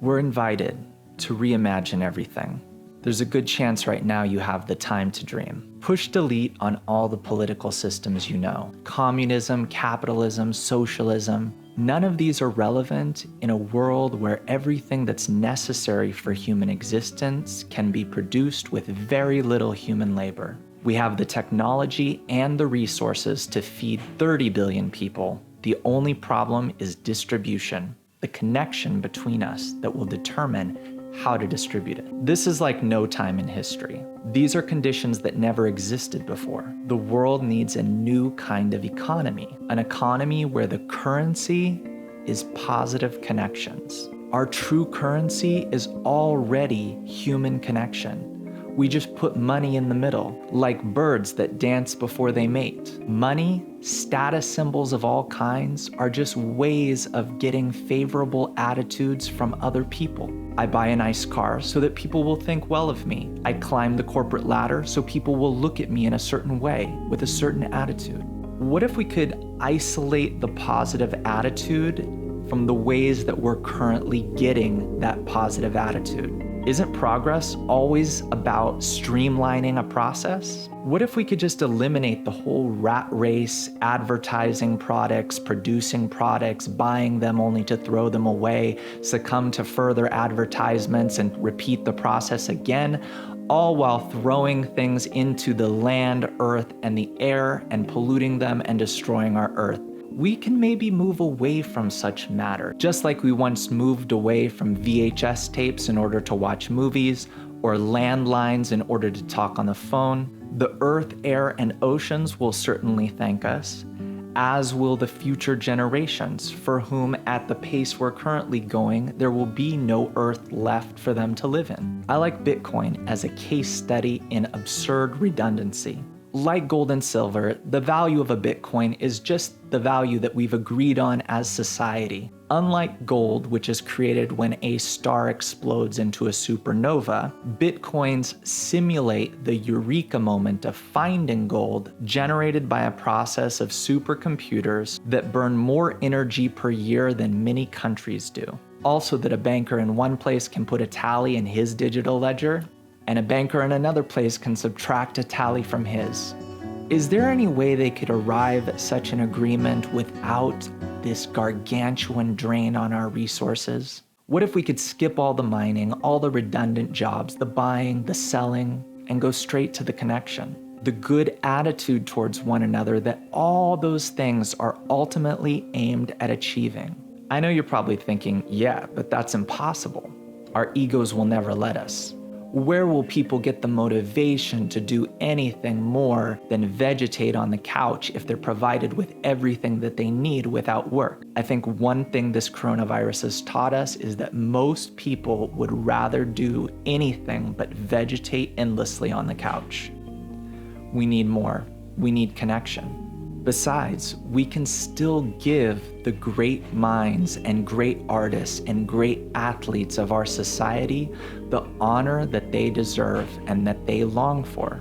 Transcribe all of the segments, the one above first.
We're invited to reimagine everything. There's a good chance right now you have the time to dream. Push delete on all the political systems you know. Communism, capitalism, socialism. None of these are relevant in a world where everything that's necessary for human existence can be produced with very little human labor. We have the technology and the resources to feed 30 billion people. The only problem is distribution, the connection between us that will determine how to distribute it. This is like no time in history. These are conditions that never existed before. The world needs a new kind of economy, an economy where the currency is positive connections. Our true currency is already human connection. We just put money in the middle, like birds that dance before they mate. Money, status symbols of all kinds, are just ways of getting favorable attitudes from other people. I buy a nice car so that people will think well of me. I climb the corporate ladder so people will look at me in a certain way, with a certain attitude. What if we could isolate the positive attitude from the ways that we're currently getting that positive attitude? Isn't progress always about streamlining a process? What if we could just eliminate the whole rat race, advertising products, producing products, buying them only to throw them away, succumb to further advertisements and repeat the process again, all while throwing things into the land, earth, and the air and polluting them and destroying our earth? We can maybe move away from such matter, just like we once moved away from VHS tapes in order to watch movies, or landlines in order to talk on the phone. The earth, air, and oceans will certainly thank us, as will the future generations, for whom, at the pace we're currently going, there will be no earth left for them to live in. I like Bitcoin as a case study in absurd redundancy. Like gold and silver, the value of a Bitcoin is just the value that we've agreed on as society. Unlike gold, which is created when a star explodes into a supernova, Bitcoins simulate the eureka moment of finding gold generated by a process of supercomputers that burn more energy per year than many countries do. Also, that a banker in one place can put a tally in his digital ledger, and a banker in another place can subtract a tally from his. Is there any way they could arrive at such an agreement without this gargantuan drain on our resources? What if we could skip all the mining, all the redundant jobs, the buying, the selling, and go straight to the connection? The good attitude towards one another that all those things are ultimately aimed at achieving. I know you're probably thinking, yeah, but that's impossible. Our egos will never let us. Where will people get the motivation to do anything more than vegetate on the couch if they're provided with everything that they need without work? I think one thing this coronavirus has taught us is that most people would rather do anything but vegetate endlessly on the couch. We need more. We need connection. Besides, we can still give the great minds and great artists and great athletes of our society the honor that they deserve and that they long for.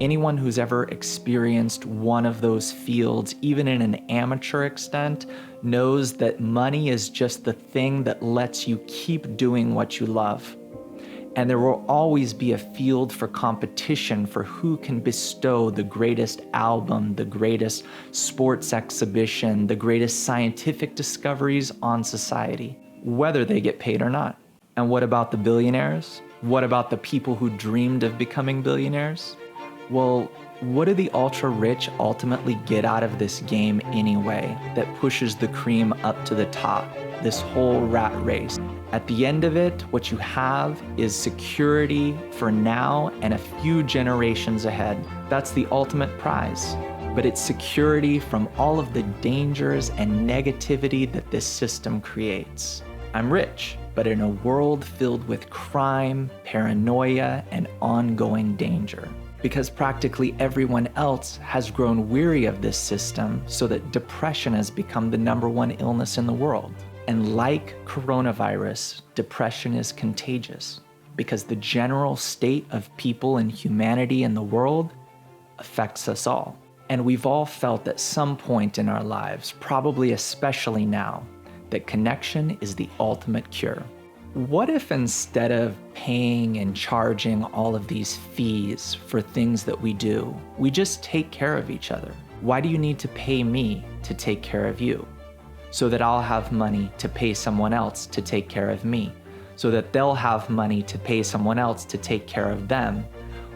Anyone who's ever experienced one of those fields, even in an amateur extent, knows that money is just the thing that lets you keep doing what you love. And there will always be a field for competition for who can bestow the greatest album, the greatest sports exhibition, the greatest scientific discoveries on society, whether they get paid or not. And what about the billionaires? What about the people who dreamed of becoming billionaires? Well, what do the ultra-rich ultimately get out of this game anyway that pushes the cream up to the top, this whole rat race? At the end of it, what you have is security for now and a few generations ahead. That's the ultimate prize. But it's security from all of the dangers and negativity that this system creates. I'm rich, but in a world filled with crime, paranoia, and ongoing danger. Because practically everyone else has grown weary of this system, so that depression has become the #1 illness in the world. And like coronavirus, depression is contagious because the general state of people and humanity in the world affects us all. And we've all felt at some point in our lives, probably especially now, that connection is the ultimate cure. What if instead of paying and charging all of these fees for things that we do, we just take care of each other? Why do you need to pay me to take care of you? So that I'll have money to pay someone else to take care of me, so that they'll have money to pay someone else to take care of them.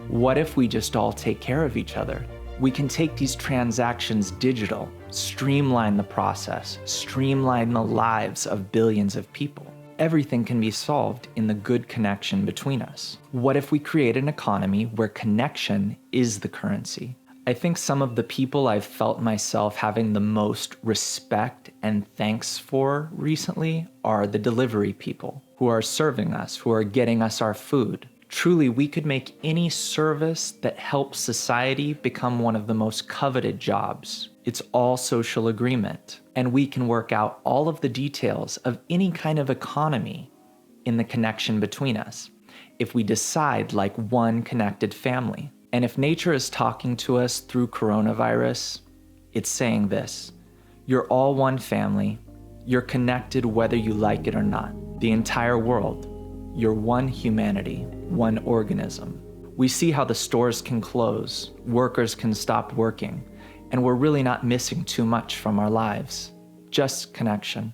What if we just all take care of each other? We can take these transactions digital, streamline the process, streamline the lives of billions of people. Everything can be solved in the good connection between us. What if we create an economy where connection is the currency? I think some of the people I've felt myself having the most respect and thanks for recently are the delivery people who are serving us, who are getting us our food. Truly, we could make any service that helps society become one of the most coveted jobs. It's all social agreement, and we can work out all of the details of any kind of economy in the connection between us if we decide like one connected family. And if nature is talking to us through coronavirus, it's saying this: you're all one family, you're connected whether you like it or not. The entire world, you're one humanity, one organism. We see how the stores can close, workers can stop working, and we're really not missing too much from our lives. Just connection.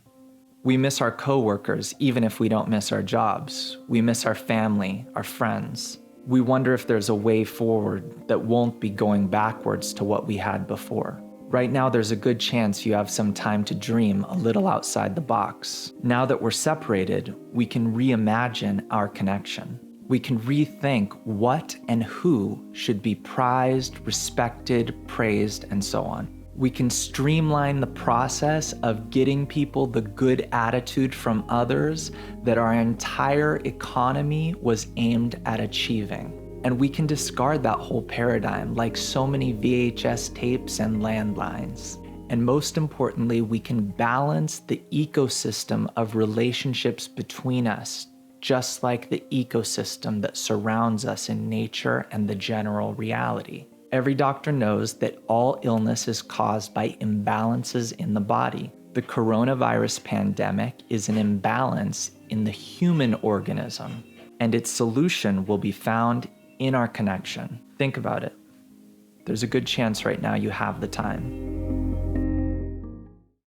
We miss our coworkers even if we don't miss our jobs. We miss our family, our friends. We wonder if there's a way forward that won't be going backwards to what we had before. Right now, there's a good chance you have some time to dream a little outside the box. Now that we're separated, we can reimagine our connection. We can rethink what and who should be prized, respected, praised, and so on. We can streamline the process of getting people the good attitude from others that our entire economy was aimed at achieving. And we can discard that whole paradigm like so many VHS tapes and landlines. And most importantly, we can balance the ecosystem of relationships between us, just like the ecosystem that surrounds us in nature and the general reality. Every doctor knows that all illness is caused by imbalances in the body. The coronavirus pandemic is an imbalance in the human organism, and its solution will be found in our connection. Think about it. There's a good chance right now you have the time.